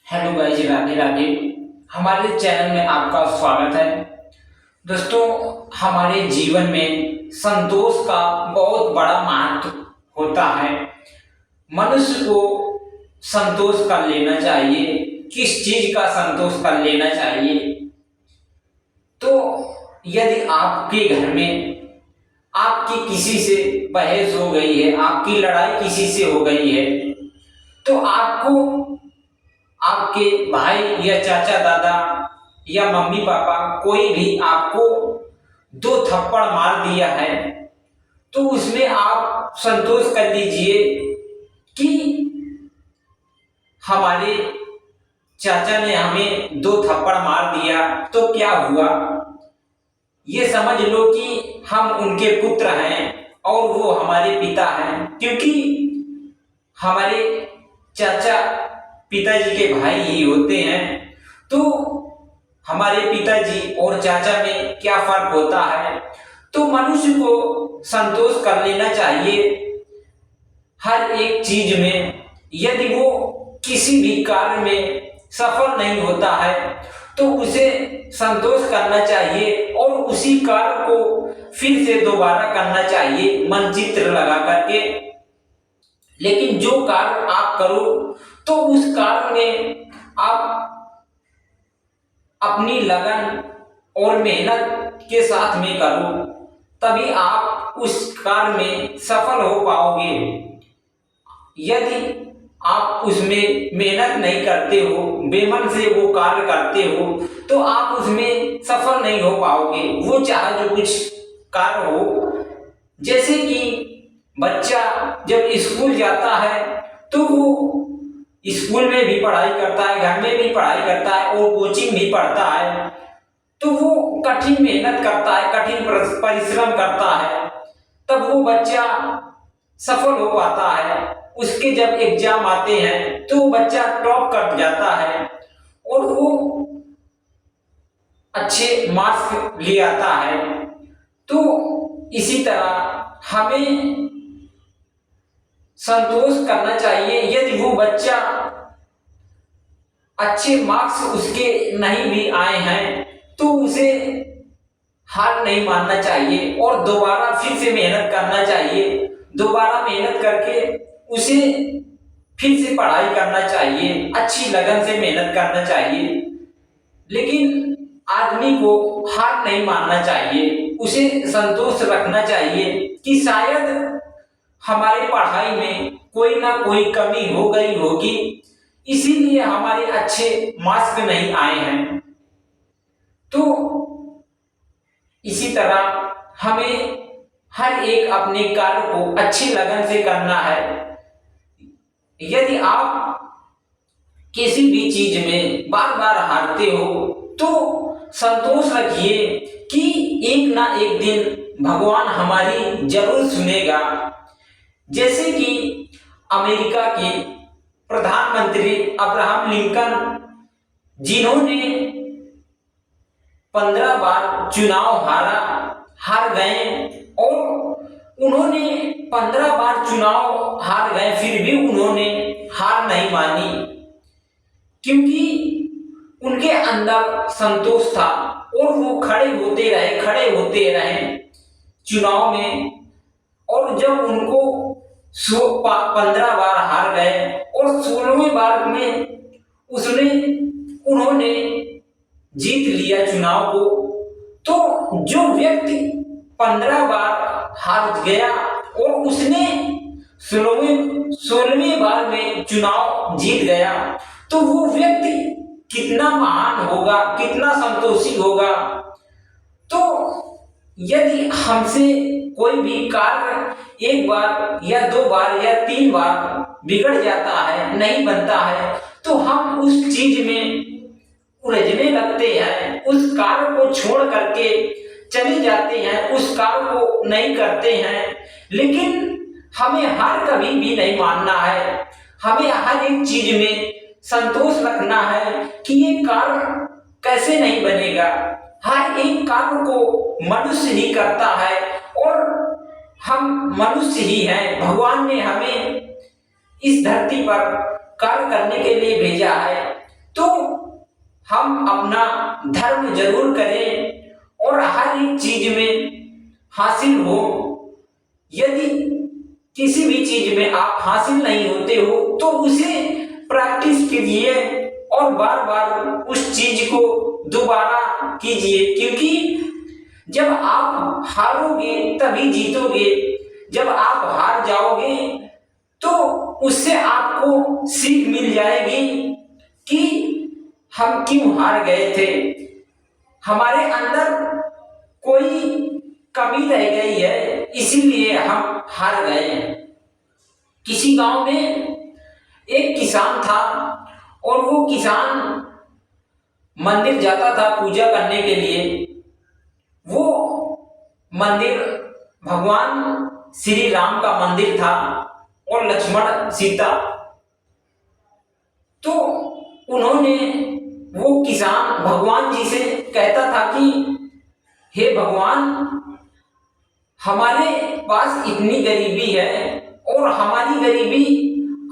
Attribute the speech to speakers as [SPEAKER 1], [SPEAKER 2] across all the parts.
[SPEAKER 1] Hello guys, Radhe Radhe. हमारे channel में आपका स्वागत है। दोस्तों, हमारे जीवन में संतोष का बहुत बड़ा महत्व होता है। मनुष्य को संतोष कर लेना चाहिए। किस चीज का संतोष कर लेना चाहिए? तो यदि आपके घर में आपकी किसी से बहस हो गई है, आपकी लड़ाई किसी से हो गई है, तो आपको आपके भाई या चाचा दादा या मम्मी पापा कोई भी आपको दो थप्पड़ मार दिया है, तो उसमें आप संतोष कर लीजिए कि हमारे चाचा ने हमें दो थप्पड़ मार दिया तो क्या हुआ। ये समझ लो कि हम उनके पुत्र हैं और वो हमारे पिता हैं, क्योंकि हमारे चाचा पिताजी के भाई ही होते हैं। तो हमारे पिताजी और चाचा में क्या फर्क होता है? तो मनुष्य को संतोष कर लेना चाहिए हर एक चीज में। यदि वो किसी भी कार्य में सफल नहीं होता है तो उसे संतोष करना चाहिए और उसी कार्य को फिर से दोबारा करना चाहिए मन चित्र लगा करके। लेकिन जो कार्य आप करो तो उस कार्य में आप अपनी लगन और मेहनत के साथ में करो, तभी आप उस कार्य में सफल हो पाओगे। यदि आप उसमें मेहनत नहीं करते हो, बेमन से वो कार्य करते हो, तो आप उसमें सफल नहीं हो पाओगे। वो चाहे जो कुछ कार्य हो, जैसे कि बच्चा जब स्कूल जाता है तो वो स्कूल में भी पढ़ाई करता है, घर में भी पढ़ाई करता है और कोचिंग भी पढ़ता है, तो वो कठिन मेहनत करता है, कठिन परिश्रम करता है, तब वो बच्चा सफल हो पाता है। उसके जब एग्जाम आते हैं तो वो बच्चा टॉप कर जाता है और वो अच्छे मार्क्स ले आता है। तो इसी तरह हमें संतोष करना चाहिए। यदि वो बच्चा अच्छे मार्क्स उसके नहीं भी आए हैं तो उसे हार नहीं मानना चाहिए और दोबारा फिर से मेहनत करना चाहिए। दोबारा मेहनत करके उसे फिर से पढ़ाई करना चाहिए, अच्छी लगन से मेहनत करना चाहिए। लेकिन आदमी को हार नहीं मानना चाहिए, उसे संतोष रखना चाहिए कि शायद हमारे पढ़ाई में कोई ना कोई कमी हो गई होगी, इसीलिए हमारे अच्छे मार्क्स नहीं आए हैं। तो इसी तरह हमें हर एक अपने कार्य को अच्छी लगन से करना है। यदि आप किसी भी चीज में बार बार हारते हो तो संतोष रखिए कि एक ना एक दिन भगवान हमारी जरूर सुनेगा। जैसे कि अमेरिका के प्रधानमंत्री अब्राहम लिंकन, जिन्होंने 15 बार चुनाव हार गए और उन्होंने 15 बार चुनाव हार गए, फिर भी उन्होंने हार नहीं मानी, क्योंकि उनके अंदर संतोष था और वो खड़े होते रहे चुनाव में। और जब उनको 15 बार हार गए और 16वें बार में उन्होंने जीत लिया चुनाव को, तो जो व्यक्ति 15 बार हार गया और उसने 16वें बार में चुनाव जीत गया, तो वो व्यक्ति कितना महान होगा, कितना संतोषी होगा। तो यदि हमसे कोई भी कार्य एक बार या 2 बार या 3 बार बिगड़ जाता है, नहीं बनता है, तो हम उस चीज में उलझने लगते हैं, उस कार्य को छोड़ करके चले जाते हैं, उस कार्य को नहीं करते हैं। लेकिन हमें हार कभी भी नहीं मानना है। हमें हर एक चीज में संतोष रखना है कि ये कार्य कैसे नहीं बनेगा। हर एक कार्य को मनुष्य ही करता है और हम मनुष्य ही हैं। भगवान ने हमें इस धरती पर कार्य करने के लिए भेजा है। हम अपना धर्म जरूर करें और हर एक चीज में हासिल हो। यदि किसी भी चीज में आप हासिल नहीं होते हो तो उसे प्रैक्टिस कीजिए और बार बार उस चीज को दोबारा कीजिए, क्योंकि जब आप हारोगे तभी जीतोगे। जब आप हार जाओगे तो उससे आपको सीख मिल जाएगी कि हम क्यों हार गए थे, हमारे अंदर कोई कमी रह गई है इसीलिए हम हार गए। किसी गांव में एक किसान था और वो किसान मंदिर जाता था पूजा करने के लिए। वो मंदिर भगवान श्री राम का मंदिर था और लक्ष्मण सीता। तो उन्होंने वो किसान भगवान जी से कहता था कि हे भगवान, हमारे पास इतनी गरीबी है और हमारी गरीबी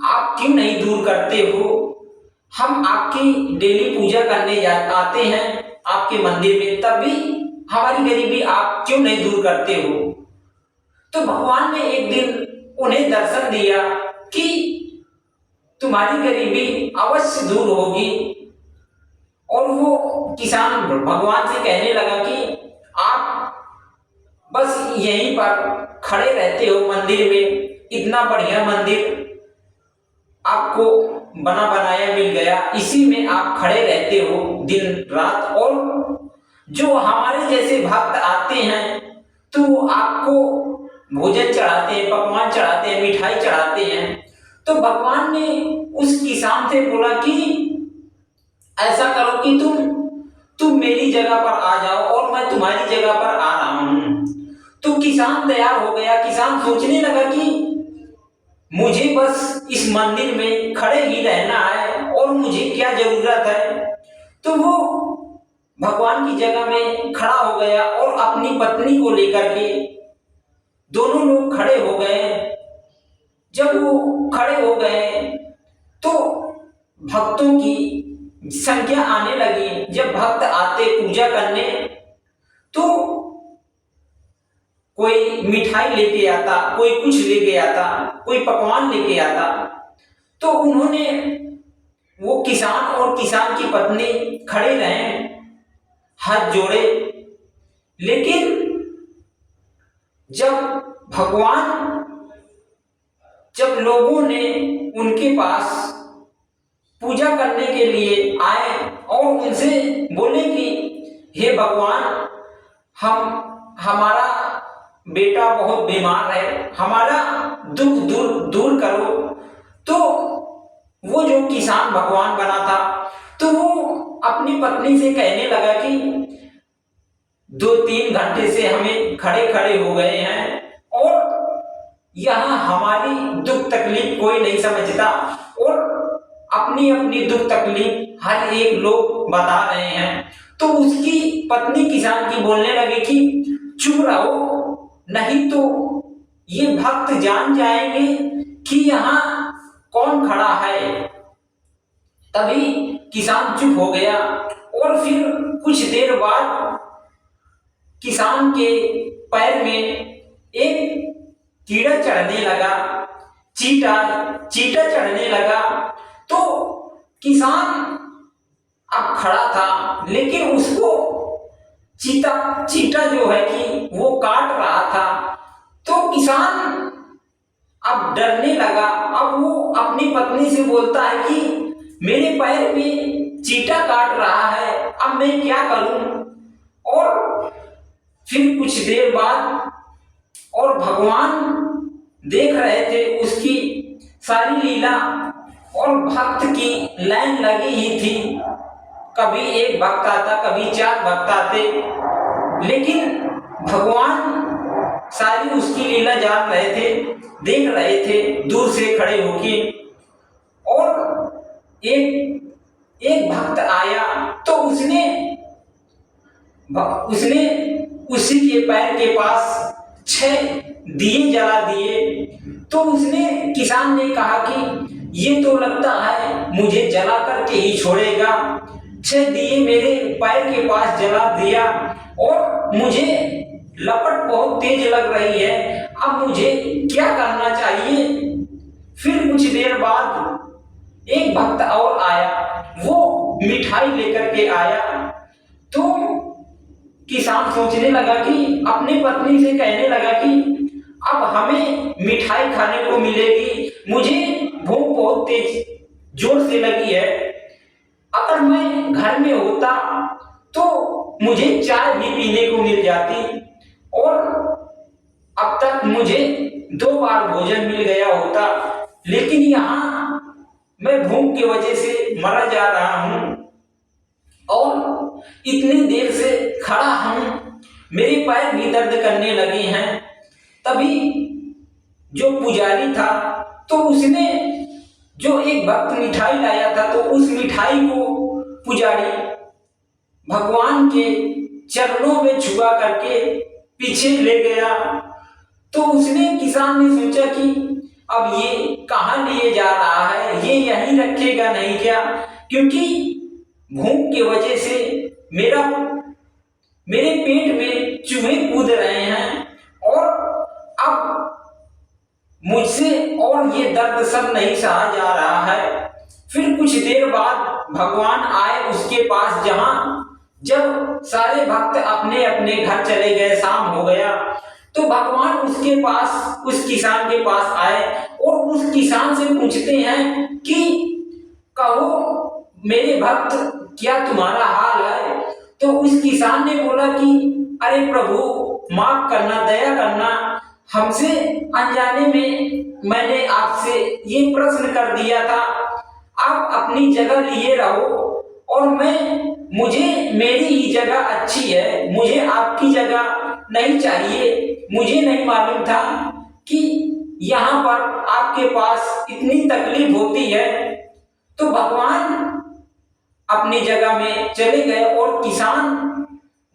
[SPEAKER 1] आप क्यों नहीं दूर करते हो। हम आपकी डेली पूजा करने आते हैं आपके मंदिर में, तब भी हमारी गरीबी आप क्यों नहीं दूर करते हो। तो भगवान ने एक दिन उन्हें दर्शन दिया कि तुम्हारी गरीबी अवश्य दूर होगी। और वो किसान भगवान से कहने लगा कि आप बस यहीं पर खड़े रहते हो मंदिर में, इतना बढ़िया मंदिर आपको बना बनाया मिल गया, इसी में आप खड़े रहते हो दिन रात। और जो हमारे जैसे भक्त आते हैं तो आपको भोजन चढ़ाते हैं, पकवान चढ़ाते हैं, मिठाई चढ़ाते हैं। तो भगवान ने उस किसान से बोला कि ऐसा करो कि तुम मेरी जगह पर आ जाओ और मैं तुम्हारी जगह पर आ रहा हूं। तो किसान तैयार हो गया। किसान सोचने लगा कि मुझे बस इस मंदिर में खड़े ही रहना है और मुझे क्या जरूरत है। तो वो भगवान की जगह में खड़ा हो गया और अपनी पत्नी को लेकर के दोनों लोग खड़े हो गए। जब वो खड़े हो गए तो भक्तों की संख्या आने लगी। जब भक्त आते पूजा करने तो कोई मिठाई लेके आता, कोई कुछ लेके आता, कोई पकवान लेके आता। तो उन्होंने वो किसान और किसान की पत्नी खड़े रहे, हाथ जोड़े। लेकिन जब लोगों ने उनके पास पूजा करने के लिए आए और उनसे बोले कि हे भगवान, हमारा बेटा बहुत बीमार है, हमारा दुख दूर करो। तो वो जो किसान भगवान बना था तो वो अपनी पत्नी से कहने लगा कि 2-3 घंटे से हमें खड़े खड़े हो गए हैं और यहाँ हमारी दुख तकलीफ कोई नहीं समझता और अपनी अपनी दुख तकलीफ हर एक लोग बता रहे हैं। तो उसकी पत्नी किसान की बोलने लगी कि चुप रहो, नहीं तो ये भक्त जान जाएंगे कि यहाँ कौन खड़ा है। तभी किसान चुप हो गया और फिर कुछ देर बाद किसान के पैर में एक कीड़ा चढ़ने लगा, चीटा चढ़ने लगा। तो किसान अब खड़ा था लेकिन उसको चीटा जो है कि वो काट रहा था। तो किसान अब डरने लगा। अब वो अपनी पत्नी से बोलता है कि मेरे पैर में चीटा काट रहा है, अब मैं क्या करूं। और फिर कुछ देर बाद और भगवान देख रहे थे उसकी सारी लीला और भक्त की लाइन लगी ही थी। कभी एक भक्त आता, कभी 4 भक्त आते, लेकिन भगवान सारी उसकी लीला जान रहे थे, देख रहे थे दूर से खड़े होके। और एक भक्त आया तो उसने उसी के पैर के पास 6 दिए जला दिए। तो उसने किसान ने कहा कि ये तो लगता है मुझे जला करके ही छोड़ेगा। 6 दिए मेरे पैर के पास जला दिया और मुझे लपट बहुत तेज लग रही है। अब मुझे क्या करना चाहिए? फिर कुछ देर बाद एक भक्त और आया, वो मिठाई लेकर के आया। तो किसान सोचने लगा कि अपनी पत्नी से कहने लगा कि अब हमें मिठाई खाने को मिलेगी, मुझे भूख बहुत तेज जोर से लगी है। अगर मैं घर में होता तो मुझे चाय भी पीने को मिल जाती और अब तक मुझे 2 बार भोजन मिल गया होता, लेकिन यहाँ मैं भूख की वजह से मरा जा रहा हूँ और इतनी देर से खड़ा हूँ, मेरे पैर भी दर्द करने लगे हैं। तभी जो पुजारी था तो उसने जो एक भक्त मिठाई लाया था, तो उस मिठाई को पुजारी भगवान के चरणों में छुआ करके पीछे ले गया। तो उसने किसान ने सोचा कि अब ये कहाँ लिए जा रहा है, ये यहीं रखेगा नहीं क्या? क्योंकि भूख की वजह से मेरे पेट में चूहे कूद रहे हैं और अब मुझसे और ये दर्द सब नहीं सहा जा रहा है। फिर कुछ देर बाद भगवान आए उसके पास, जहां जब सारे भक्त अपने अपने घर चले गए, शाम हो गया, तो भगवान उसके पास, उस किसान के पास आए और उस किसान से पूछते हैं कि कहो मेरे भक्त, क्या तुम्हारा हाल है? तो उस किसान ने बोला कि अरे प्रभु माफ करना, दया करना, हमसे अनजाने में मैंने आपसे ये प्रश्न कर दिया था, आप अपनी जगह लिए रहो और मुझे मेरी ही जगह अच्छी है, मुझे आपकी जगह नहीं चाहिए। मुझे नहीं मालूम था कि यहाँ पर आपके पास इतनी तकलीफ होती है। तो भगवान अपनी जगह में चले गए और किसान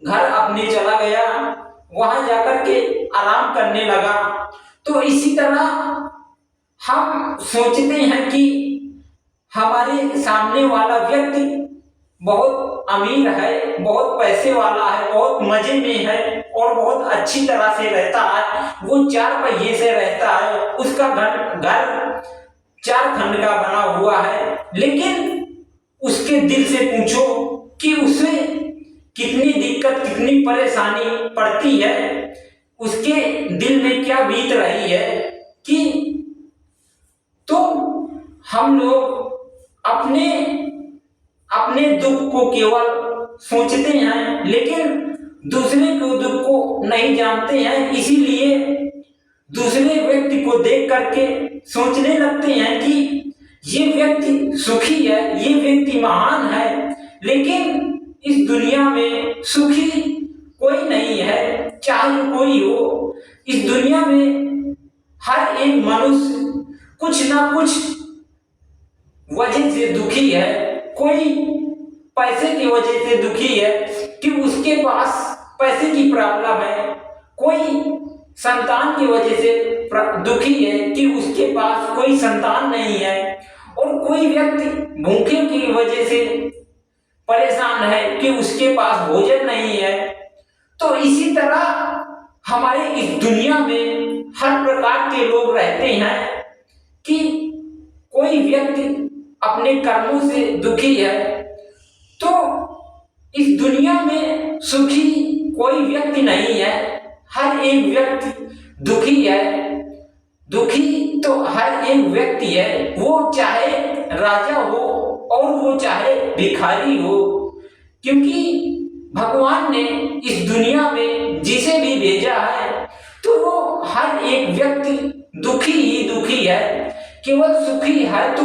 [SPEAKER 1] घर अपने चला गया, वहां जाकर के आराम करने लगा। तो इसी तरह हम सोचते हैं कि हमारे सामने वाला व्यक्ति बहुत अमीर है, बहुत पैसे वाला है, बहुत मजे में है और बहुत अच्छी तरह से रहता है, वो 4 पहिए से रहता है, उसका घर 4 खंड का बना हुआ है, लेकिन उसके दिल से पूछो कि उसे कितनी दिक्कत, कितनी परेशानी पड़ती है, उसके दिल में क्या बीत रही है। कि तो हम लोग अपने अपने दुख को केवल सोचते हैं, लेकिन दूसरे के दुख को नहीं जानते हैं, इसीलिए दूसरे व्यक्ति को देख करके सोचने लगते हैं कि ये व्यक्ति सुखी है, ये व्यक्ति महान है, लेकिन इस दुनिया में सुखी कोई नहीं है, चाहे कोई हो। इस दुनिया में हर एक मनुष्य कुछ ना कुछ वजह से दुखी है। कोई पैसे की वजह से दुखी है कि उसके पास पैसे की प्रॉब्लम है, कोई संतान की वजह से दुखी है कि उसके पास कोई संतान नहीं है, और कोई व्यक्ति भूखे की वजह से परेशान है कि उसके पास भोजन नहीं है। तो इसी तरह हमारे इस दुनिया में हर प्रकार के लोग रहते हैं कि कोई व्यक्ति अपने कर्मों से दुखी है। तो इस दुनिया में सुखी कोई व्यक्ति नहीं है, हर एक व्यक्ति दुखी है। दुखी तो हर एक व्यक्ति है, वो चाहे राजा हो और वो चाहे भिखारी हो, क्योंकि भगवान ने इस दुनिया में जिसे भी भेजा है तो वो हर एक व्यक्ति दुखी ही दुखी है। केवल सुखी है तो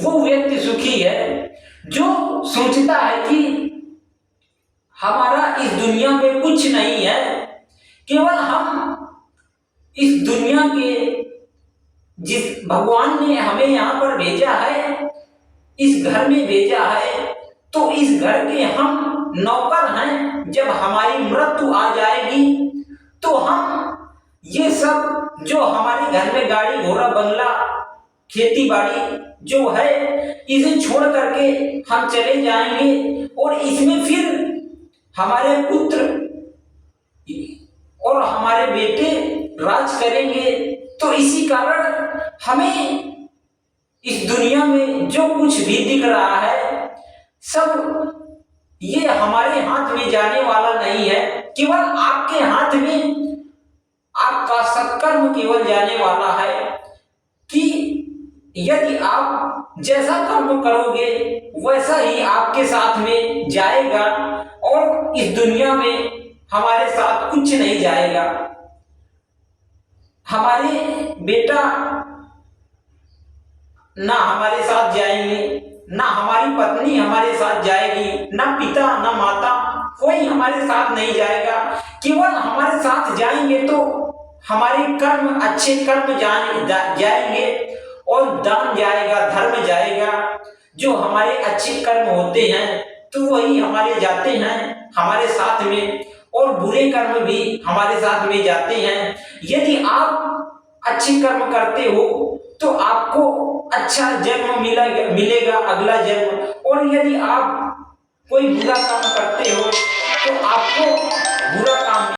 [SPEAKER 1] वो व्यक्ति सुखी है जो सोचता है कि हमारा इस दुनिया में कुछ नहीं है, केवल हम इस दुनिया के, जिस भगवान ने हमें यहाँ पर भेजा है, इस घर में भेजा है, तो इस घर के हम नौकर हैं। जब हमारी मृत्यु आ जाएगी तो हम ये सब जो हमारे घर में गाड़ी घोड़ा बंगला खेती बाड़ी जो है इसे छोड़ करके हम चले जाएंगे और इसमें फिर हमारे पुत्र और हमारे बेटे राज करेंगे। तो इसी कारण हमें इस दुनिया में जो कुछ भी दिख रहा है सब ये हमारे हाथ में जाने वाला नहीं है, केवल आपके हाथ में आपका सत्कर्म केवल जाने वाला है कि यदि आप जैसा कर्म करोगे वैसा ही आपके साथ में जाएगा और इस दुनिया में हमारे साथ कुछ नहीं जाएगा। हमारे बेटा ना हमारे साथ जाएंगे, ना हमारी पत्नी हमारे साथ जाएगी, ना पिता ना माता कोई हमारे साथ नहीं जाएगा। केवल हमारे साथ जाएंगे तो हमारे कर्म अच्छे कर्म जाएंगे और दान जाएगा, धर्म जाएगा। जो हमारे अच्छे कर्म होते हैं तो वही हमारे जाते हैं हमारे साथ में, और बुरे कर्म भी हमारे साथ में जाते हैं। यदि आप अच्छे कर्म करते हो तो आपको अच्छा जन्म मिलेगा अगला जन्म, और यदि आप कोई बुरा काम करते हो तो आपको बुरा काम